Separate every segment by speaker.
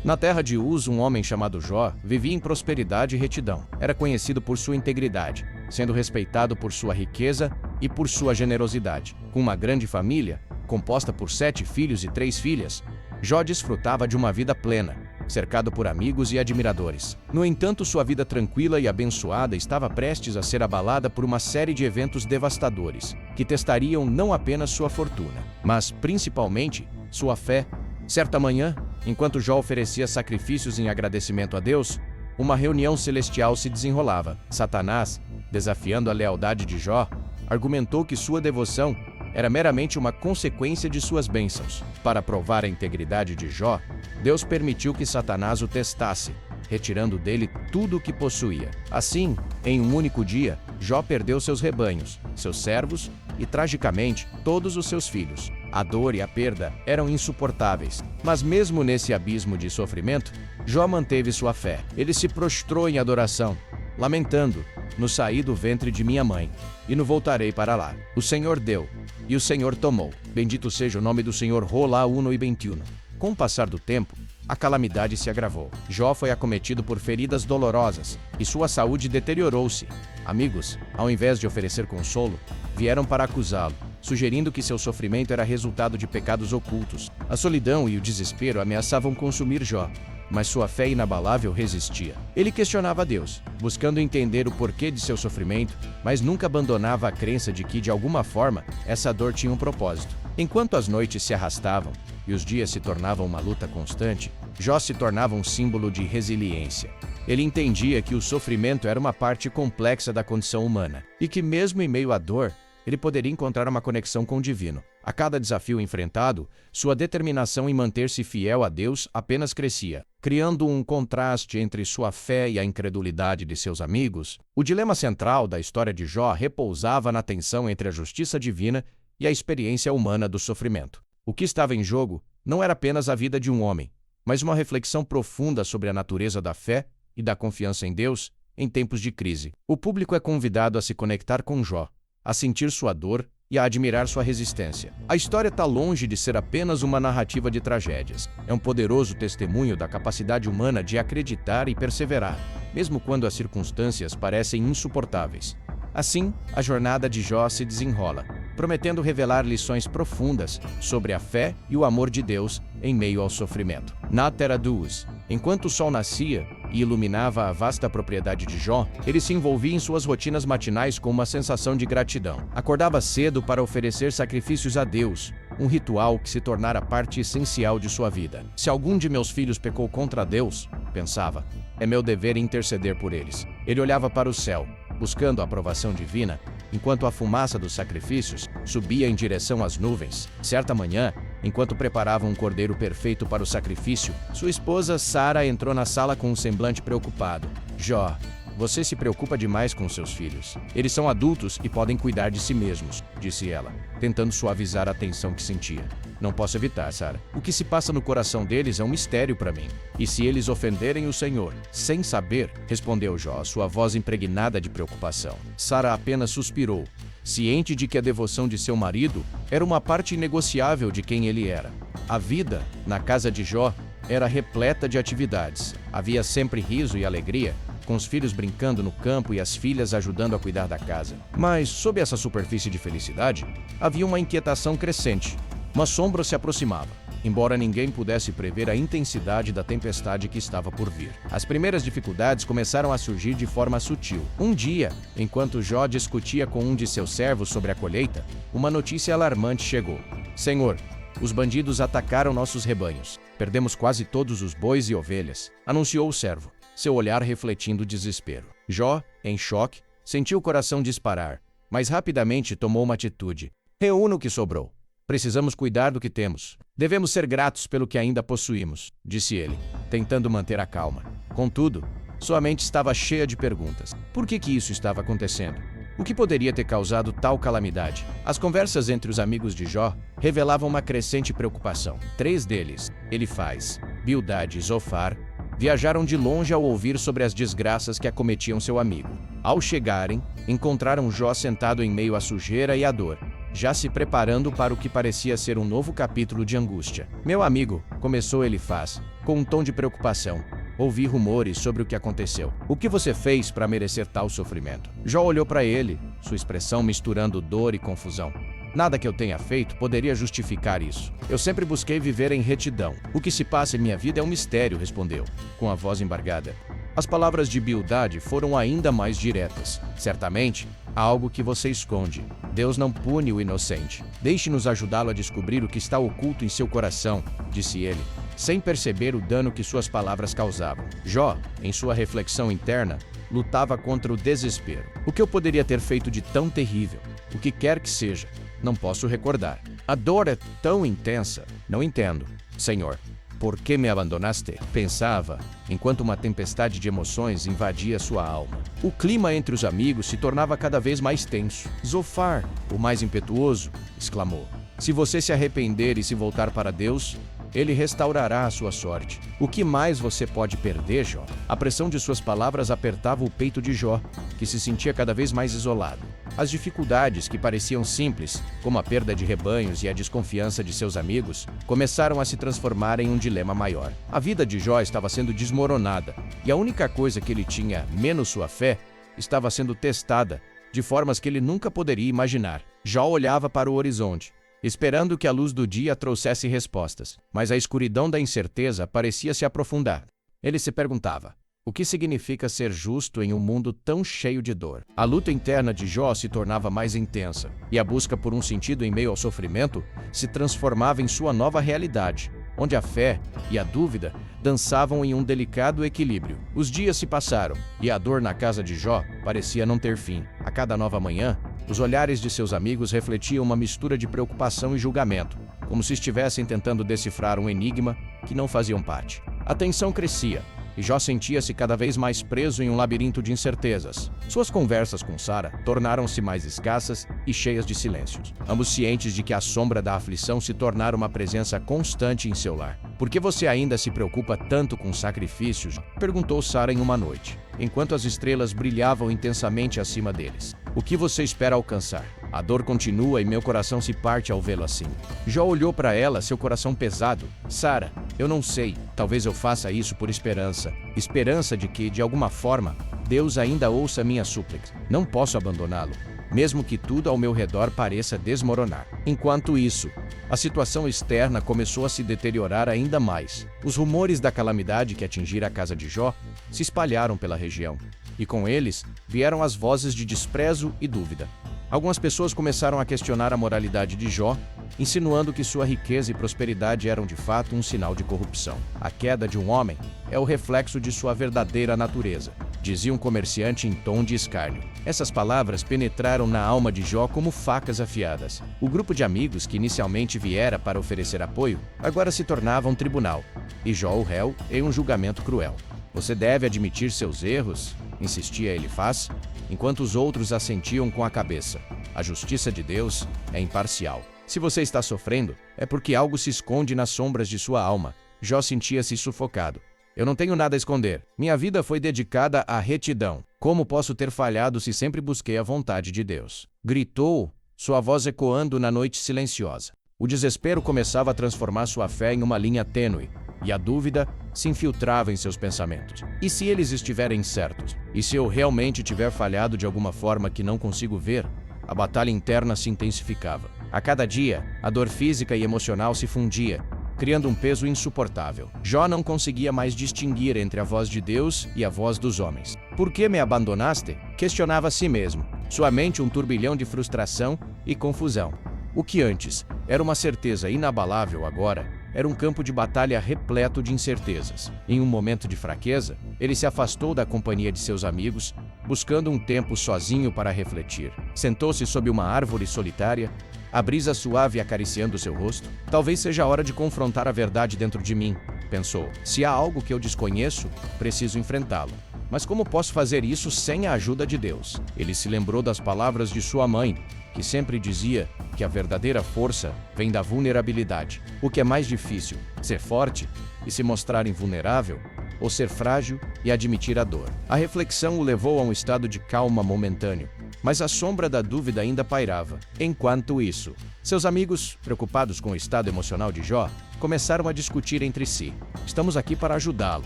Speaker 1: Na terra de Uz, um homem chamado Jó vivia em prosperidade e retidão. Era conhecido por sua integridade, sendo respeitado por sua riqueza e por sua generosidade. Com uma grande família, composta por 7 filhos e 3 filhas, Jó desfrutava de uma vida plena, cercado por amigos e admiradores. No entanto, sua vida tranquila e abençoada estava prestes a ser abalada por uma série de eventos devastadores, que testariam não apenas sua fortuna, mas, principalmente, sua fé. Certa manhã, enquanto Jó oferecia sacrifícios em agradecimento a Deus, uma reunião celestial se desenrolava. Satanás, desafiando a lealdade de Jó, argumentou que sua devoção era meramente uma consequência de suas bênçãos. Para provar a integridade de Jó, Deus permitiu que Satanás o testasse, retirando dele tudo o que possuía. Assim, em um único dia, Jó perdeu seus rebanhos, seus servos e, tragicamente, todos os seus filhos. A dor e a perda eram insuportáveis, mas mesmo nesse abismo de sofrimento, Jó manteve sua fé. Ele se prostrou em adoração, lamentando: "No saí do ventre de minha mãe, e no voltarei para lá. O Senhor deu, e o Senhor tomou. Bendito seja o nome do Senhor, Rolá 1 e 21. Com o passar do tempo, a calamidade se agravou. Jó foi acometido por feridas dolorosas, e sua saúde deteriorou-se. Amigos, ao invés de oferecer consolo, vieram para acusá-lo, sugerindo que seu sofrimento era resultado de pecados ocultos. A solidão e o desespero ameaçavam consumir Jó, mas sua fé inabalável resistia. Ele questionava Deus, buscando entender o porquê de seu sofrimento, mas nunca abandonava a crença de que, de alguma forma, essa dor tinha um propósito. Enquanto as noites se arrastavam e os dias se tornavam uma luta constante, Jó se tornava um símbolo de resiliência. Ele entendia que o sofrimento era uma parte complexa da condição humana, e que mesmo em meio à dor, ele poderia encontrar uma conexão com o divino. A cada desafio enfrentado, sua determinação em manter-se fiel a Deus apenas crescia, criando um contraste entre sua fé e a incredulidade de seus amigos. O dilema central da história de Jó repousava na tensão entre a justiça divina e a experiência humana do sofrimento. O que estava em jogo não era apenas a vida de um homem, mas uma reflexão profunda sobre a natureza da fé e da confiança em Deus em tempos de crise. O público é convidado a se conectar com Jó, a sentir sua dor e a admirar sua resistência. A história está longe de ser apenas uma narrativa de tragédias. É um poderoso testemunho da capacidade humana de acreditar e perseverar, mesmo quando as circunstâncias parecem insuportáveis. Assim, a jornada de Jó se desenrola, prometendo revelar lições profundas sobre a fé e o amor de Deus em meio ao sofrimento. Na terra de Uz, enquanto o sol nascia e iluminava a vasta propriedade de Jó, ele se envolvia em suas rotinas matinais com uma sensação de gratidão. Acordava cedo para oferecer sacrifícios a Deus, um ritual que se tornara parte essencial de sua vida. Se algum de meus filhos pecou contra Deus, pensava, é meu dever interceder por eles. Ele olhava para o céu, buscando a aprovação divina, enquanto a fumaça dos sacrifícios subia em direção às nuvens. Certa manhã, enquanto preparava um cordeiro perfeito para o sacrifício, sua esposa Sara entrou na sala com um semblante preocupado. Jó, você se preocupa demais com seus filhos. Eles são adultos e podem cuidar de si mesmos, disse ela, tentando suavizar a tensão que sentia. Não posso evitar, Sara. O que se passa no coração deles é um mistério para mim. E se eles ofenderem o Senhor, sem saber, respondeu Jó, sua voz impregnada de preocupação. Sara apenas suspirou, ciente de que a devoção de seu marido era uma parte inegociável de quem ele era. A vida, na casa de Jó, era repleta de atividades. Havia sempre riso e alegria, com os filhos brincando no campo e as filhas ajudando a cuidar da casa. Mas, sob essa superfície de felicidade, havia uma inquietação crescente. Uma sombra se aproximava, embora ninguém pudesse prever a intensidade da tempestade que estava por vir. As primeiras dificuldades começaram a surgir de forma sutil. Um dia, enquanto Jó discutia com um de seus servos sobre a colheita, uma notícia alarmante chegou. Senhor, os bandidos atacaram nossos rebanhos. Perdemos quase todos os bois e ovelhas, anunciou o servo, seu olhar refletindo desespero. Jó, em choque, sentiu o coração disparar, mas rapidamente tomou uma atitude. Reúna o que sobrou. Precisamos cuidar do que temos. Devemos ser gratos pelo que ainda possuímos, disse ele, tentando manter a calma. Contudo, sua mente estava cheia de perguntas. Por que isso estava acontecendo? O que poderia ter causado tal calamidade? As conversas entre os amigos de Jó revelavam uma crescente preocupação. 3 deles, Elifaz, Bildade e Zofar, viajaram de longe ao ouvir sobre as desgraças que acometiam seu amigo. Ao chegarem, encontraram Jó sentado em meio à sujeira e à dor, já se preparando para o que parecia ser um novo capítulo de angústia. Meu amigo, começou Elifaz, com um tom de preocupação. Ouvi rumores sobre o que aconteceu. O que você fez para merecer tal sofrimento? Jó olhou para ele, sua expressão misturando dor e confusão. Nada que eu tenha feito poderia justificar isso. Eu sempre busquei viver em retidão. O que se passa em minha vida é um mistério, respondeu, com a voz embargada. As palavras de Bildade foram ainda mais diretas. Certamente, há algo que você esconde. Deus não pune o inocente. Deixe-nos ajudá-lo a descobrir o que está oculto em seu coração, disse ele, sem perceber o dano que suas palavras causavam. Jó, em sua reflexão interna, lutava contra o desespero. O que eu poderia ter feito de tão terrível? O que quer que seja, não posso recordar. A dor é tão intensa. Não entendo, Senhor. Por que me abandonaste? Pensava, enquanto uma tempestade de emoções invadia sua alma. O clima entre os amigos se tornava cada vez mais tenso. Zofar, o mais impetuoso, exclamou. Se você se arrepender e se voltar para Deus, Ele restaurará a sua sorte. O que mais você pode perder, Jó? A pressão de suas palavras apertava o peito de Jó, que se sentia cada vez mais isolado. As dificuldades, que pareciam simples, como a perda de rebanhos e a desconfiança de seus amigos, começaram a se transformar em um dilema maior. A vida de Jó estava sendo desmoronada, e a única coisa que ele tinha, menos sua fé, estava sendo testada, de formas que ele nunca poderia imaginar. Jó olhava para o horizonte, esperando que a luz do dia trouxesse respostas, mas a escuridão da incerteza parecia se aprofundar. Ele se perguntava: o que significa ser justo em um mundo tão cheio de dor? A luta interna de Jó se tornava mais intensa, e a busca por um sentido em meio ao sofrimento se transformava em sua nova realidade, onde a fé e a dúvida dançavam em um delicado equilíbrio. Os dias se passaram, e a dor na casa de Jó parecia não ter fim. A cada nova manhã, os olhares de seus amigos refletiam uma mistura de preocupação e julgamento, como se estivessem tentando decifrar um enigma que não faziam parte. A tensão crescia, e Jó sentia-se cada vez mais preso em um labirinto de incertezas. Suas conversas com Sara tornaram-se mais escassas e cheias de silêncios, ambos cientes de que a sombra da aflição se tornara uma presença constante em seu lar. Por que você ainda se preocupa tanto com sacrifícios? Perguntou Sara em uma noite, enquanto as estrelas brilhavam intensamente acima deles. O que você espera alcançar? A dor continua e meu coração se parte ao vê-lo assim. Jó olhou para ela, seu coração pesado. Sara, eu não sei. Talvez eu faça isso por esperança. Esperança de que, de alguma forma, Deus ainda ouça minhas súplicas. Não posso abandoná-lo, mesmo que tudo ao meu redor pareça desmoronar. Enquanto isso, a situação externa começou a se deteriorar ainda mais. Os rumores da calamidade que atingira a casa de Jó se espalharam pela região, e com eles vieram as vozes de desprezo e dúvida. Algumas pessoas começaram a questionar a moralidade de Jó, insinuando que sua riqueza e prosperidade eram de fato um sinal de corrupção. A queda de um homem é o reflexo de sua verdadeira natureza, dizia um comerciante em tom de escárnio. Essas palavras penetraram na alma de Jó como facas afiadas. O grupo de amigos que inicialmente viera para oferecer apoio, agora se tornava um tribunal, e Jó o réu em um julgamento cruel. Você deve admitir seus erros, insistia Elifaz, enquanto os outros assentiam com a cabeça. A justiça de Deus é imparcial. Se você está sofrendo, é porque algo se esconde nas sombras de sua alma. Jó sentia-se sufocado. Eu não tenho nada a esconder. Minha vida foi dedicada à retidão. Como posso ter falhado se sempre busquei a vontade de Deus? Gritou, sua voz ecoando na noite silenciosa. O desespero começava a transformar sua fé em uma linha tênue, e a dúvida se infiltrava em seus pensamentos. E se eles estiverem certos? E se eu realmente tiver falhado de alguma forma que não consigo ver? A batalha interna se intensificava. A cada dia, a dor física e emocional se fundia, criando um peso insuportável. Jó não conseguia mais distinguir entre a voz de Deus e a voz dos homens. Por que me abandonaste? Questionava a si mesmo. Sua mente um turbilhão de frustração e confusão. O que antes era uma certeza inabalável agora era um campo de batalha repleto de incertezas. Em um momento de fraqueza, ele se afastou da companhia de seus amigos, buscando um tempo sozinho para refletir. Sentou-se sob uma árvore solitária, a brisa suave acariciando seu rosto. Talvez seja a hora de confrontar a verdade dentro de mim, pensou. Se há algo que eu desconheço, preciso enfrentá-lo. Mas como posso fazer isso sem a ajuda de Deus? Ele se lembrou das palavras de sua mãe, que sempre dizia que a verdadeira força vem da vulnerabilidade. O que é mais difícil, ser forte e se mostrar invulnerável, ou ser frágil e admitir a dor? A reflexão o levou a um estado de calma momentâneo, mas a sombra da dúvida ainda pairava. Enquanto isso, seus amigos, preocupados com o estado emocional de Jó, começaram a discutir entre si. Estamos aqui para ajudá-lo,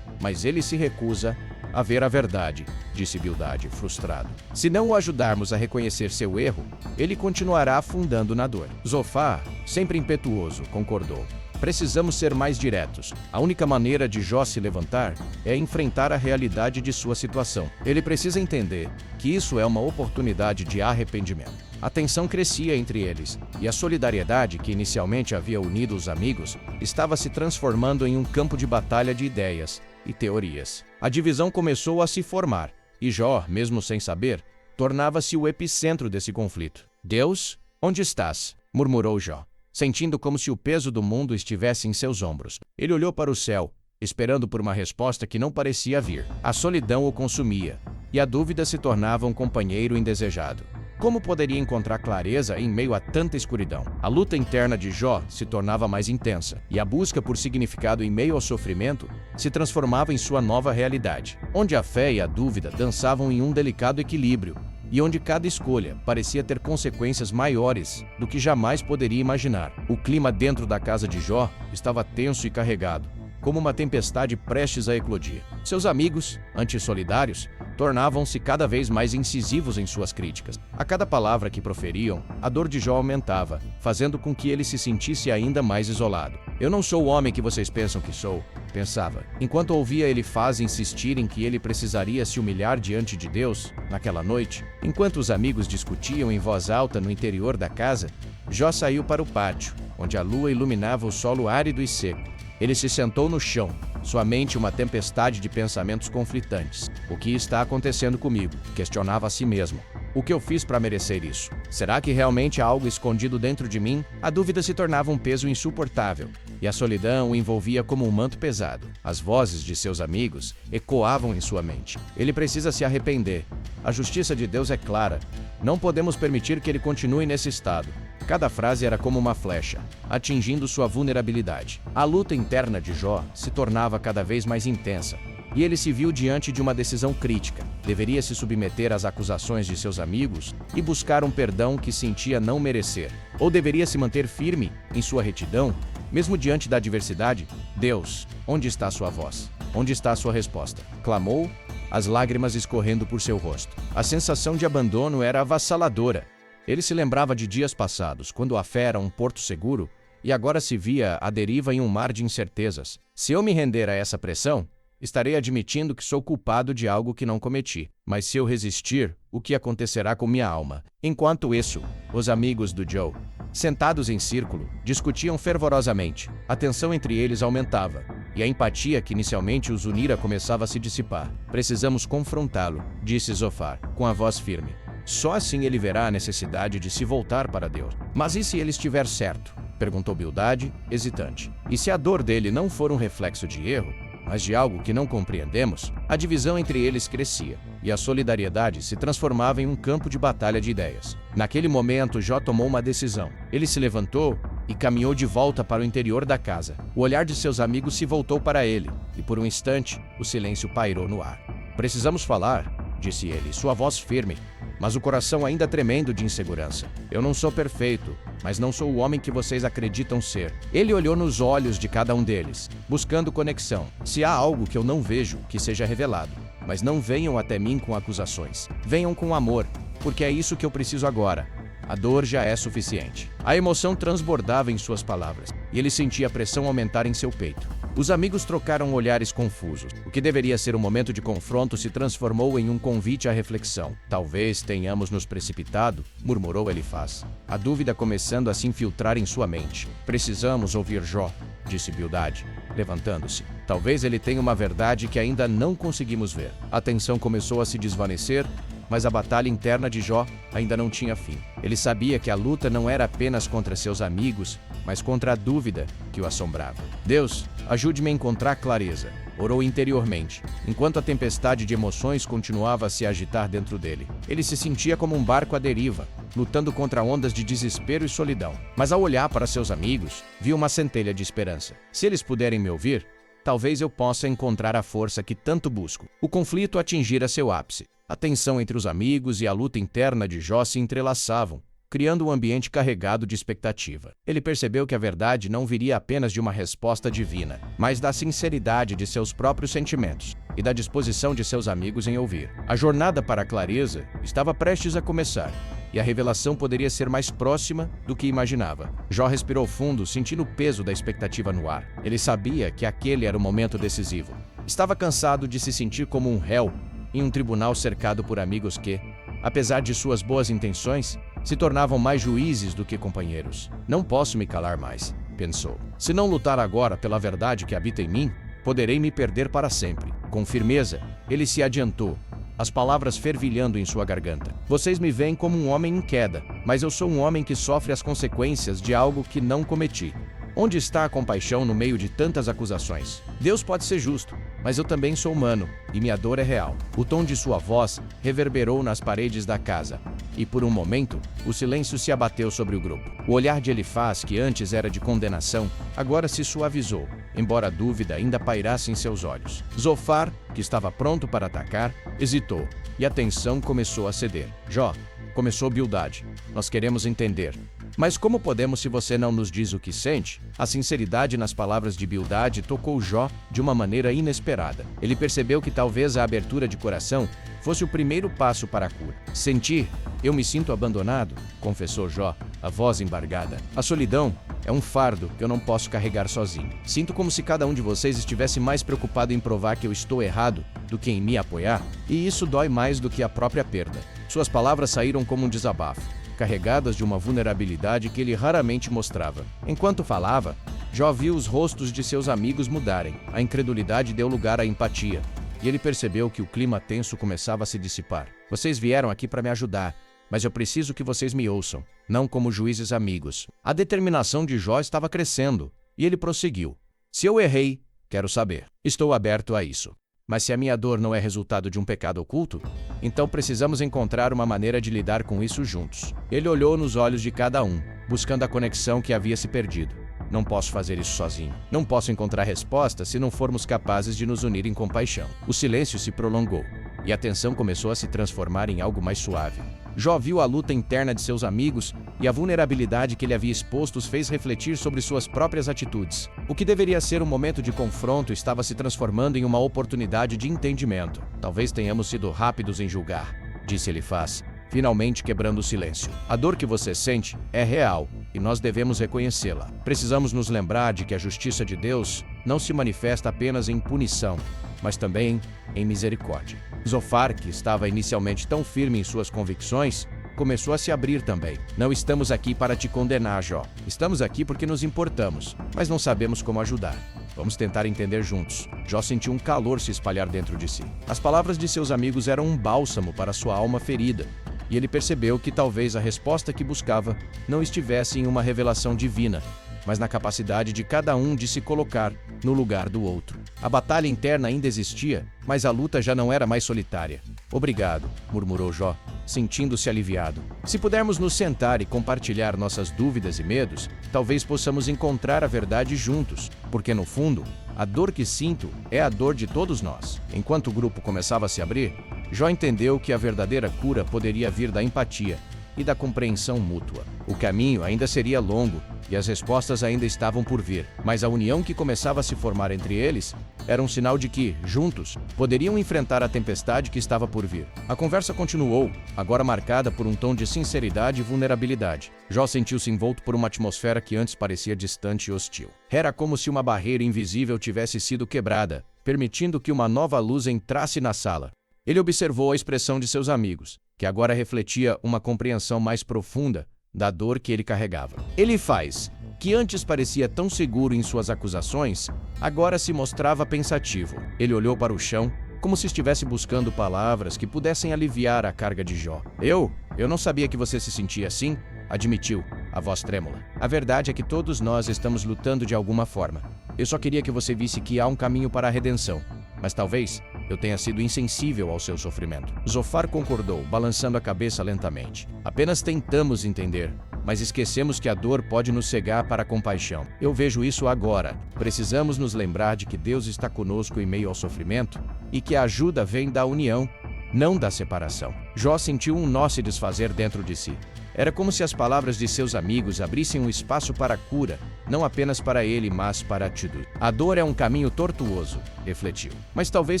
Speaker 1: mas ele se recusa a ver a verdade, disse Bildade, frustrado. Se não o ajudarmos a reconhecer seu erro, ele continuará afundando na dor. Zofar, sempre impetuoso, concordou. Precisamos ser mais diretos. A única maneira de Jó se levantar é enfrentar a realidade de sua situação. Ele precisa entender que isso é uma oportunidade de arrependimento. A tensão crescia entre eles, e a solidariedade que inicialmente havia unido os amigos estava se transformando em um campo de batalha de ideias e teorias. A divisão começou a se formar, e Jó, mesmo sem saber, tornava-se o epicentro desse conflito. Deus, onde estás? Murmurou Jó, sentindo como se o peso do mundo estivesse em seus ombros. Ele olhou para o céu, esperando por uma resposta que não parecia vir. A solidão o consumia, e a dúvida se tornava um companheiro indesejado. Como poderia encontrar clareza em meio a tanta escuridão? A luta interna de Jó se tornava mais intensa, e a busca por significado em meio ao sofrimento se transformava em sua nova realidade, onde a fé e a dúvida dançavam em um delicado equilíbrio, e onde cada escolha parecia ter consequências maiores do que jamais poderia imaginar. O clima dentro da casa de Jó estava tenso e carregado, como uma tempestade prestes a eclodir. Seus amigos, antissolidários, tornavam-se cada vez mais incisivos em suas críticas. A cada palavra que proferiam, a dor de Jó aumentava, fazendo com que ele se sentisse ainda mais isolado. Eu não sou o homem que vocês pensam que sou, pensava, enquanto ouvia Elifaz insistir em que ele precisaria se humilhar diante de Deus naquela noite. Enquanto os amigos discutiam em voz alta no interior da casa, Jó saiu para o pátio, onde a lua iluminava o solo árido e seco. Ele se sentou no chão, sua mente uma tempestade de pensamentos conflitantes. O que está acontecendo comigo? Questionava a si mesmo. O que eu fiz para merecer isso? Será que realmente há algo escondido dentro de mim? A dúvida se tornava um peso insuportável, e a solidão o envolvia como um manto pesado. As vozes de seus amigos ecoavam em sua mente. Ele precisa se arrepender. A justiça de Deus é clara. Não podemos permitir que ele continue nesse estado. Cada frase era como uma flecha, atingindo sua vulnerabilidade. A luta interna de Jó se tornava cada vez mais intensa, e ele se viu diante de uma decisão crítica. Deveria se submeter às acusações de seus amigos e buscar um perdão que sentia não merecer, ou deveria se manter firme em sua retidão, mesmo diante da adversidade? Deus, onde está sua voz? Onde está sua resposta? Clamou, as lágrimas escorrendo por seu rosto. A sensação de abandono era avassaladora. Ele se lembrava de dias passados, quando a fé era um porto seguro, e agora se via à deriva em um mar de incertezas. Se eu me render a essa pressão, estarei admitindo que sou culpado de algo que não cometi. Mas se eu resistir, o que acontecerá com minha alma? Enquanto isso, os amigos do Joe, sentados em círculo, discutiam fervorosamente. A tensão entre eles aumentava, e a empatia que inicialmente os unira começava a se dissipar. Precisamos confrontá-lo, disse Zofar, com a voz firme. Só assim ele verá a necessidade de se voltar para Deus. Mas e se ele estiver certo? Perguntou Bildade, hesitante. E se a dor dele não for um reflexo de erro, mas de algo que não compreendemos? A divisão entre eles crescia, e a solidariedade se transformava em um campo de batalha de ideias. Naquele momento, Jó tomou uma decisão. Ele se levantou e caminhou de volta para o interior da casa. O olhar de seus amigos se voltou para ele, e por um instante, o silêncio pairou no ar. Precisamos falar, disse ele, sua voz firme, mas o coração ainda tremendo de insegurança. Eu não sou perfeito, mas não sou o homem que vocês acreditam ser. Ele olhou nos olhos de cada um deles, buscando conexão. Se há algo que eu não vejo, que seja revelado. Mas não venham até mim com acusações. Venham com amor, porque é isso que eu preciso agora. A dor já é suficiente. A emoção transbordava em suas palavras, e ele sentia a pressão aumentar em seu peito. Os amigos trocaram olhares confusos. O que deveria ser um momento de confronto se transformou em um convite à reflexão. Talvez tenhamos nos precipitado, murmurou Elifaz, a dúvida começando a se infiltrar em sua mente. Precisamos ouvir Jó, disse Bildade, levantando-se. Talvez ele tenha uma verdade que ainda não conseguimos ver. A tensão começou a se desvanecer, mas a batalha interna de Jó ainda não tinha fim. Ele sabia que a luta não era apenas contra seus amigos, mas contra a dúvida que o assombrava. Deus, ajude-me a encontrar clareza, orou interiormente, enquanto a tempestade de emoções continuava a se agitar dentro dele. Ele se sentia como um barco à deriva, lutando contra ondas de desespero e solidão. Mas ao olhar para seus amigos, viu uma centelha de esperança. Se eles puderem me ouvir, talvez eu possa encontrar a força que tanto busco. O conflito atingira seu ápice. A tensão entre os amigos e a luta interna de Jó se entrelaçavam, criando um ambiente carregado de expectativa. Ele percebeu que a verdade não viria apenas de uma resposta divina, mas da sinceridade de seus próprios sentimentos e da disposição de seus amigos em ouvir. A jornada para a clareza estava prestes a começar, e a revelação poderia ser mais próxima do que imaginava. Jó respirou fundo, sentindo o peso da expectativa no ar. Ele sabia que aquele era o momento decisivo. Estava cansado de se sentir como um réu em um tribunal cercado por amigos que, apesar de suas boas intenções, se tornavam mais juízes do que companheiros. Não posso me calar mais, pensou. Se não lutar agora pela verdade que habita em mim, poderei me perder para sempre. Com firmeza, ele se adiantou, as palavras fervilhando em sua garganta. Vocês me veem como um homem em queda, mas eu sou um homem que sofre as consequências de algo que não cometi. Onde está a compaixão no meio de tantas acusações? Deus pode ser justo, mas eu também sou humano, e minha dor é real. O tom de sua voz reverberou nas paredes da casa, e por um momento, o silêncio se abateu sobre o grupo. O olhar de Elifaz, que antes era de condenação, agora se suavizou, embora a dúvida ainda pairasse em seus olhos. Zofar, que estava pronto para atacar, hesitou, e a tensão começou a ceder. Jó, começou Bildade, nós queremos entender. Mas como podemos se você não nos diz o que sente? A sinceridade nas palavras de Bildade tocou Jó de uma maneira inesperada. Ele percebeu que talvez a abertura de coração fosse o primeiro passo para a cura. Sentir, eu me sinto abandonado, confessou Jó, a voz embargada. A solidão é um fardo que eu não posso carregar sozinho. Sinto como se cada um de vocês estivesse mais preocupado em provar que eu estou errado do que em me apoiar, e isso dói mais do que a própria perda. Suas palavras saíram como um desabafo, carregadas de uma vulnerabilidade que ele raramente mostrava. Enquanto falava, Jó viu os rostos de seus amigos mudarem. A incredulidade deu lugar à empatia, e ele percebeu que o clima tenso começava a se dissipar. Vocês vieram aqui para me ajudar, mas eu preciso que vocês me ouçam, não como juízes amigos. A determinação de Jó estava crescendo, e ele prosseguiu. Se eu errei, quero saber. Estou aberto a isso. Mas se a minha dor não é resultado de um pecado oculto, então precisamos encontrar uma maneira de lidar com isso juntos. Ele olhou nos olhos de cada um, buscando a conexão que havia se perdido. Não posso fazer isso sozinho. Não posso encontrar resposta se não formos capazes de nos unir em compaixão. O silêncio se prolongou, e a tensão começou a se transformar em algo mais suave. Jó viu a luta interna de seus amigos e a vulnerabilidade que ele havia exposto os fez refletir sobre suas próprias atitudes. O que deveria ser um momento de confronto estava se transformando em uma oportunidade de entendimento. Talvez tenhamos sido rápidos em julgar, disse Elifaz, finalmente quebrando o silêncio. A dor que você sente é real e nós devemos reconhecê-la. Precisamos nos lembrar de que a justiça de Deus não se manifesta apenas em punição, mas também em misericórdia. Zofar, que estava inicialmente tão firme em suas convicções, começou a se abrir também. Não estamos aqui para te condenar, Jó. Estamos aqui porque nos importamos, mas não sabemos como ajudar. Vamos tentar entender juntos. Jó sentiu um calor se espalhar dentro de si. As palavras de seus amigos eram um bálsamo para sua alma ferida, e ele percebeu que talvez a resposta que buscava não estivesse em uma revelação divina, mas na capacidade de cada um de se colocar no lugar do outro. A batalha interna ainda existia, mas a luta já não era mais solitária. Obrigado, murmurou Jó, sentindo-se aliviado. Se pudermos nos sentar e compartilhar nossas dúvidas e medos, talvez possamos encontrar a verdade juntos, porque no fundo, a dor que sinto é a dor de todos nós. Enquanto o grupo começava a se abrir, Jó entendeu que a verdadeira cura poderia vir da empatia e da compreensão mútua. O caminho ainda seria longo e as respostas ainda estavam por vir, mas a união que começava a se formar entre eles era um sinal de que, juntos, poderiam enfrentar a tempestade que estava por vir. A conversa continuou, agora marcada por um tom de sinceridade e vulnerabilidade. Jó sentiu-se envolto por uma atmosfera que antes parecia distante e hostil. Era como se uma barreira invisível tivesse sido quebrada, permitindo que uma nova luz entrasse na sala. Ele observou a expressão de seus amigos, que agora refletia uma compreensão mais profunda da dor que ele carregava. Elifaz, que antes parecia tão seguro em suas acusações, agora se mostrava pensativo. Ele olhou para o chão, como se estivesse buscando palavras que pudessem aliviar a carga de Jó. Eu não sabia que você se sentia assim, admitiu, a voz trêmula. A verdade é que todos nós estamos lutando de alguma forma. Eu só queria que você visse que há um caminho para a redenção, mas talvez eu tenha sido insensível ao seu sofrimento. Zofar concordou, balançando a cabeça lentamente. Apenas tentamos entender, mas esquecemos que a dor pode nos cegar para a compaixão. Eu vejo isso agora. Precisamos nos lembrar de que Deus está conosco em meio ao sofrimento e que a ajuda vem da união não da separação. Jó sentiu um nó se desfazer dentro de si. Era como se as palavras de seus amigos abrissem um espaço para a cura, não apenas para ele, mas para tudo. A dor é um caminho tortuoso, refletiu. Mas talvez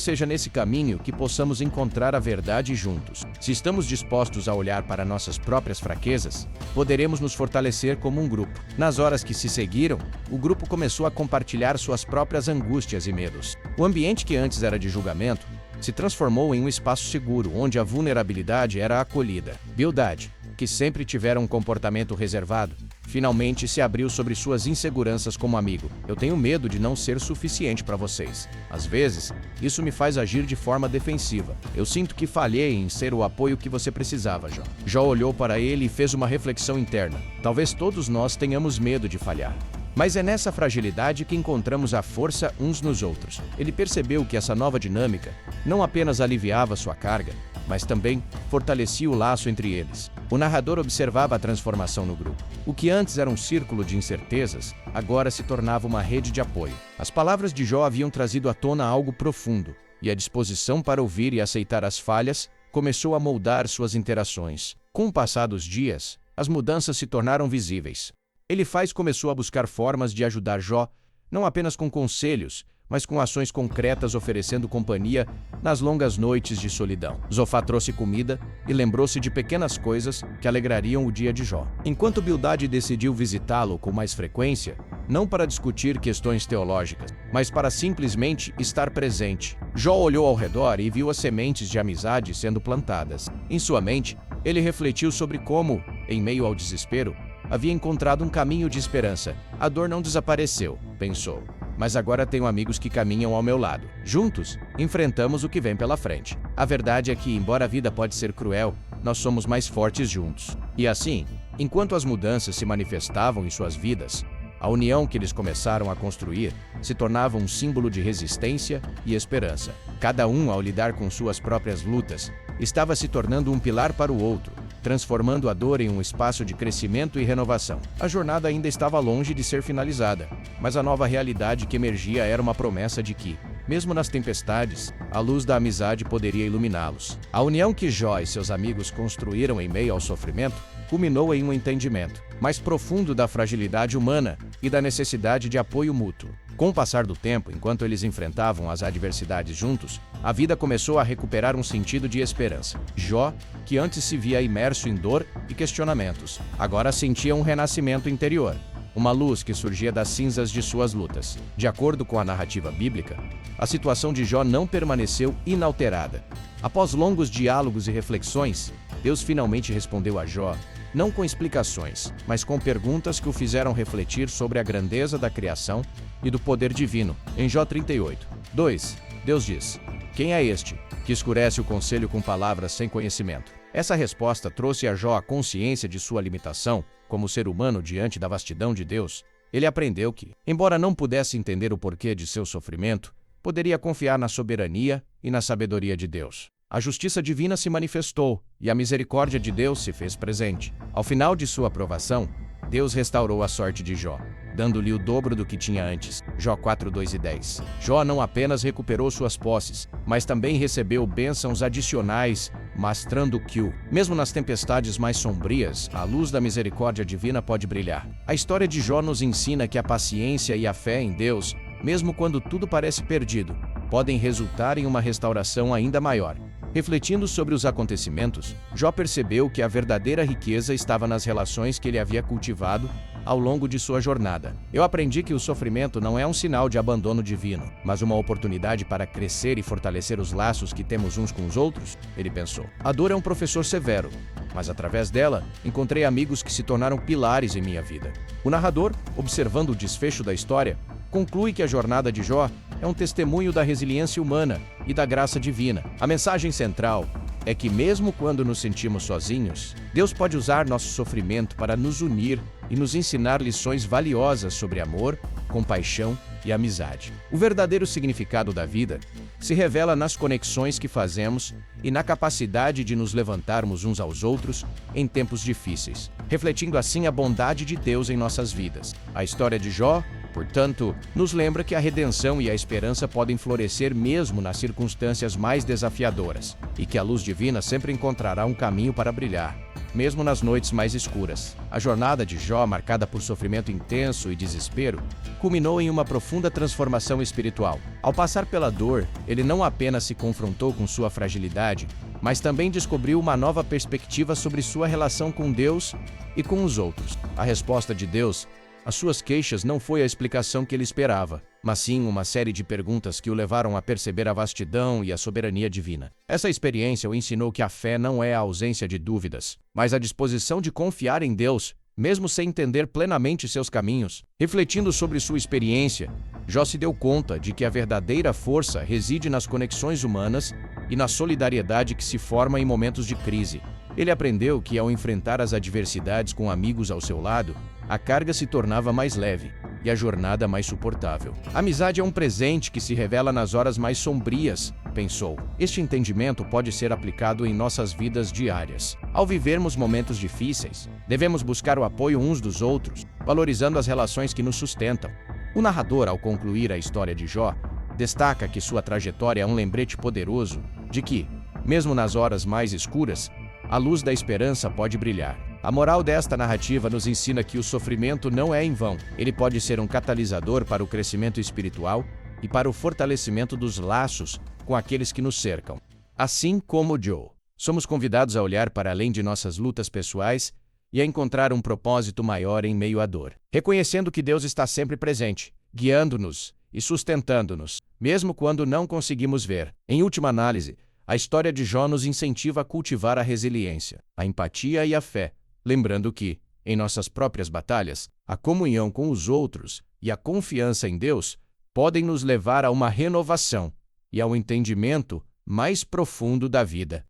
Speaker 1: seja nesse caminho que possamos encontrar a verdade juntos. Se estamos dispostos a olhar para nossas próprias fraquezas, poderemos nos fortalecer como um grupo. Nas horas que se seguiram, o grupo começou a compartilhar suas próprias angústias e medos. O ambiente que antes era de julgamento se transformou em um espaço seguro, onde a vulnerabilidade era acolhida. Bildad, que sempre tivera um comportamento reservado, finalmente se abriu sobre suas inseguranças como amigo. Eu tenho medo de não ser suficiente para vocês. Às vezes, isso me faz agir de forma defensiva. Eu sinto que falhei em ser o apoio que você precisava, Jó. Jó olhou para ele e fez uma reflexão interna. Talvez todos nós tenhamos medo de falhar. Mas é nessa fragilidade que encontramos a força uns nos outros. Ele percebeu que essa nova dinâmica não apenas aliviava sua carga, mas também fortalecia o laço entre eles. O narrador observava a transformação no grupo. O que antes era um círculo de incertezas, agora se tornava uma rede de apoio. As palavras de Jó haviam trazido à tona algo profundo, e a disposição para ouvir e aceitar as falhas começou a moldar suas interações. Com o passar dos dias, as mudanças se tornaram visíveis. Elifaz começou a buscar formas de ajudar Jó, não apenas com conselhos, mas com ações concretas oferecendo companhia nas longas noites de solidão. Zofá trouxe comida e lembrou-se de pequenas coisas que alegrariam o dia de Jó. Enquanto Bildad decidiu visitá-lo com mais frequência, não para discutir questões teológicas, mas para simplesmente estar presente. Jó olhou ao redor e viu as sementes de amizade sendo plantadas. Em sua mente, ele refletiu sobre como, em meio ao desespero, havia encontrado um caminho de esperança. A dor não desapareceu, pensou. Mas agora tenho amigos que caminham ao meu lado. Juntos, enfrentamos o que vem pela frente. A verdade é que, embora a vida pode ser cruel, nós somos mais fortes juntos. E assim, enquanto as mudanças se manifestavam em suas vidas, a união que eles começaram a construir se tornava um símbolo de resistência e esperança. Cada um, ao lidar com suas próprias lutas, estava se tornando um pilar para o outro, transformando a dor em um espaço de crescimento e renovação. A jornada ainda estava longe de ser finalizada, mas a nova realidade que emergia era uma promessa de que, mesmo nas tempestades, a luz da amizade poderia iluminá-los. A união que Jó e seus amigos construíram em meio ao sofrimento culminou em um entendimento mais profundo da fragilidade humana e da necessidade de apoio mútuo. Com o passar do tempo, enquanto eles enfrentavam as adversidades juntos, a vida começou a recuperar um sentido de esperança. Jó, que antes se via imerso em dor e questionamentos, agora sentia um renascimento interior, uma luz que surgia das cinzas de suas lutas. De acordo com a narrativa bíblica, a situação de Jó não permaneceu inalterada. Após longos diálogos e reflexões, Deus finalmente respondeu a Jó, não com explicações, mas com perguntas que o fizeram refletir sobre a grandeza da criação e do poder divino. Em Jó 38, 2, Deus diz: quem é este que escurece o conselho com palavras sem conhecimento? Essa resposta trouxe a Jó a consciência de sua limitação como ser humano diante da vastidão de Deus. Ele aprendeu que, embora não pudesse entender o porquê de seu sofrimento, poderia confiar na soberania e na sabedoria de Deus. A justiça divina se manifestou e a misericórdia de Deus se fez presente. Ao final de sua aprovação, Deus restaurou a sorte de Jó, dando-lhe o dobro do que tinha antes. Jó 4, 2 e 10. Jó não apenas recuperou suas posses, mas também recebeu bênçãos adicionais, mostrando que, mesmo nas tempestades mais sombrias, a luz da misericórdia divina pode brilhar. A história de Jó nos ensina que a paciência e a fé em Deus, mesmo quando tudo parece perdido, podem resultar em uma restauração ainda maior. Refletindo sobre os acontecimentos, Jó percebeu que a verdadeira riqueza estava nas relações que ele havia cultivado ao longo de sua jornada. Eu aprendi que o sofrimento não é um sinal de abandono divino, mas uma oportunidade para crescer e fortalecer os laços que temos uns com os outros, ele pensou. A dor é um professor severo, mas através dela, encontrei amigos que se tornaram pilares em minha vida. O narrador, observando o desfecho da história, conclui que a jornada de Jó é um testemunho da resiliência humana e da graça divina. A mensagem central é que mesmo quando nos sentimos sozinhos, Deus pode usar nosso sofrimento para nos unir e nos ensinar lições valiosas sobre amor, compaixão e amizade. O verdadeiro significado da vida se revela nas conexões que fazemos e na capacidade de nos levantarmos uns aos outros em tempos difíceis, refletindo assim a bondade de Deus em nossas vidas. A história de Jó Portanto, nos lembra que a redenção e a esperança podem florescer mesmo nas circunstâncias mais desafiadoras, e que a luz divina sempre encontrará um caminho para brilhar, mesmo nas noites mais escuras. A jornada de Jó, marcada por sofrimento intenso e desespero, culminou em uma profunda transformação espiritual. Ao passar pela dor, ele não apenas se confrontou com sua fragilidade, mas também descobriu uma nova perspectiva sobre sua relação com Deus e com os outros. A resposta de Deus às suas queixas não foi a explicação que ele esperava, mas sim uma série de perguntas que o levaram a perceber a vastidão e a soberania divina. Essa experiência o ensinou que a fé não é a ausência de dúvidas, mas a disposição de confiar em Deus, mesmo sem entender plenamente seus caminhos. Refletindo sobre sua experiência, Jó se deu conta de que a verdadeira força reside nas conexões humanas e na solidariedade que se forma em momentos de crise. Ele aprendeu que, ao enfrentar as adversidades com amigos ao seu lado, a carga se tornava mais leve e a jornada mais suportável. A amizade é um presente que se revela nas horas mais sombrias, pensou. Este entendimento pode ser aplicado em nossas vidas diárias. Ao vivermos momentos difíceis, devemos buscar o apoio uns dos outros, valorizando as relações que nos sustentam. O narrador, ao concluir a história de Jó, destaca que sua trajetória é um lembrete poderoso de que, mesmo nas horas mais escuras, a luz da esperança pode brilhar. A moral desta narrativa nos ensina que o sofrimento não é em vão. Ele pode ser um catalisador para o crescimento espiritual e para o fortalecimento dos laços com aqueles que nos cercam. Assim como Joe, somos convidados a olhar para além de nossas lutas pessoais e a encontrar um propósito maior em meio à dor, reconhecendo que Deus está sempre presente, guiando-nos e sustentando-nos, mesmo quando não conseguimos ver. Em última análise, a história de Jó nos incentiva a cultivar a resiliência, a empatia e a fé, lembrando que, em nossas próprias batalhas, a comunhão com os outros e a confiança em Deus podem nos levar a uma renovação e ao entendimento mais profundo da vida.